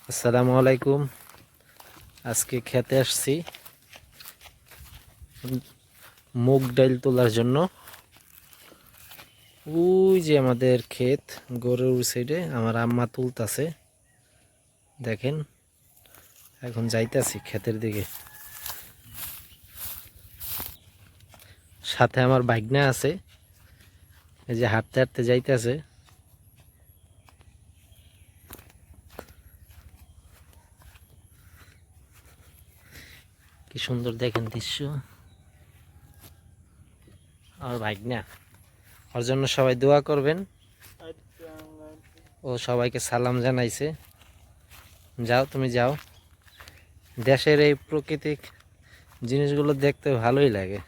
আসসালামু আলাইকুম। আজকে খেতে আসছি মুগ ডাল তোলার জন্য। ওই যে আমাদের ক্ষেত, গরুর সাইডে আমার আম্মা তুলতাছে, দেখেন। এখন যাইতাছি ক্ষেতের দিকে, সাথে আমার ভাগ্না আছে, এই যে হাঁটতে হাঁটতে যাইতাছে। কি সুন্দর দেখেন দৃশ্য। আমার ভাগ্না, ওর জন্য সবাই দোয়া করবেন। ও সবাইকে সালাম জানাইছে। যাও, তুমি যাও। দেশের এই প্রাকৃতিক জিনিসগুলো দেখতে ভালোই লাগে।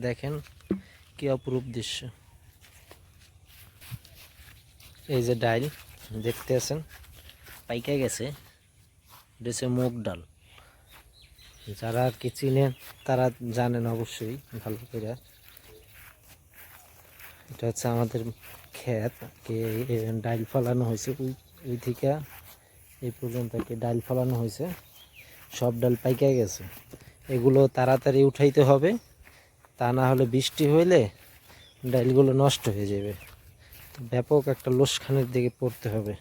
দেখেন কি অপরূপ দৃশ্য। এই যে ডাল দেখতে আছেন, পাইকা গেছে। এটা হচ্ছে মুগ ডাল। যারা আর কি চিনেন তারা জানেন অবশ্যই ভালো করে। এটা হচ্ছে আমাদের ক্ষেত, কি ডাল ফলানো হয়েছে। ওই থেকে এই পর্যন্ত কি ডাল ফলানো হয়েছে। সব ডাল পাইকা গেছে। এগুলো তাড়াতাড়ি উঠাইতে হবে, তা না হলে বৃষ্টি হইলে ডালগুলো নষ্ট হয়ে যাবে। ব্যাপক একটা লোকসানের দিকে পড়তে হবে।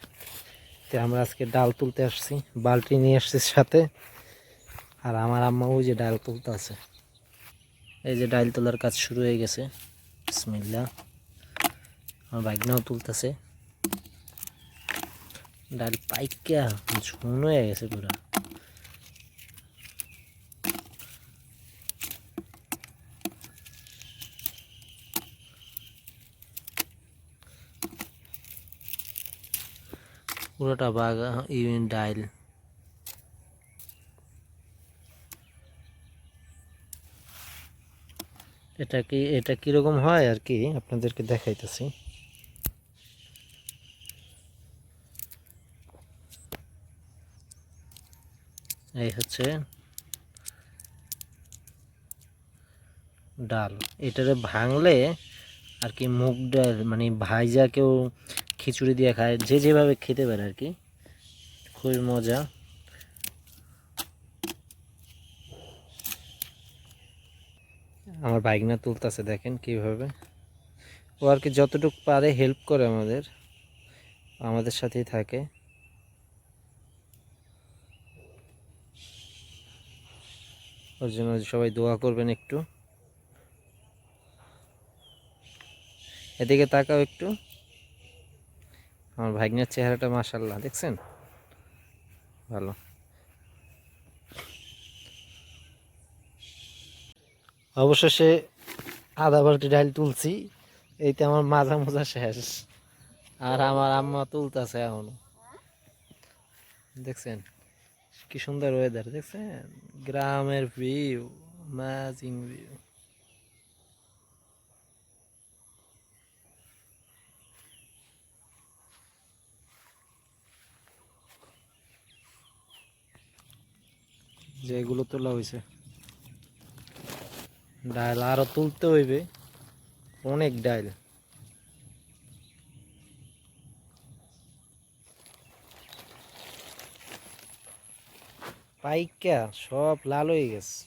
তো আমরা আজকে ডাল তুলতে আসছি, বালতি নিয়ে আসছি সাথে। আর আমার আম্মা ওই যে ডাল তুলতে আছে। এই যে ডাল তোলার কাজ শুরু হয়ে গেছে। বিসমিল্লাহ। আমার ভাগনাও তুলতেছে ডাল। পাইকা ঝুন হয়ে গেছে পুরা। পুরোটা বাগা ডাল। এটা কিরকম হয় আর কি আপনাদেরকে দেখাইতেছি। এই হচ্ছে ডাল। এটারে ভাঙলে আর কি মুগ ডাল মানে ভাইজা কেউ খিচুড়ি দিয়ে খায়, যে যেভাবে খেতে পারে আর কি। খুবই মজা। আমার ভাগনা তুলতেছে, দেখেন কিভাবে। ও আর কি যতটুকু পারে হেল্প করে আমাদের সাথেই থাকে। ওর জন্য সবাই দোয়া করবেন একটু। এদিকে তাকাও একটু। আমার ভাগ্নের চেহারাটা মাশাআল্লাহ, দেখছেন? ভালো। অবশেষে আধা বালতি ডাল তুলছি। এইতে আমার মাজা মোজা শেষ। আর আমার আম্মা তুলতেছে এখনো। দেখছেন কি সুন্দর ওয়েদার, দেখছেন? গ্রামের ভিউ, ম্যাজিং ভিউ। যেগুলো তোলা হয়েছে, ডাল আরো তুলতে হইবে, অনেক ডাল। পাইকা সব লাল হয়ে গেছে।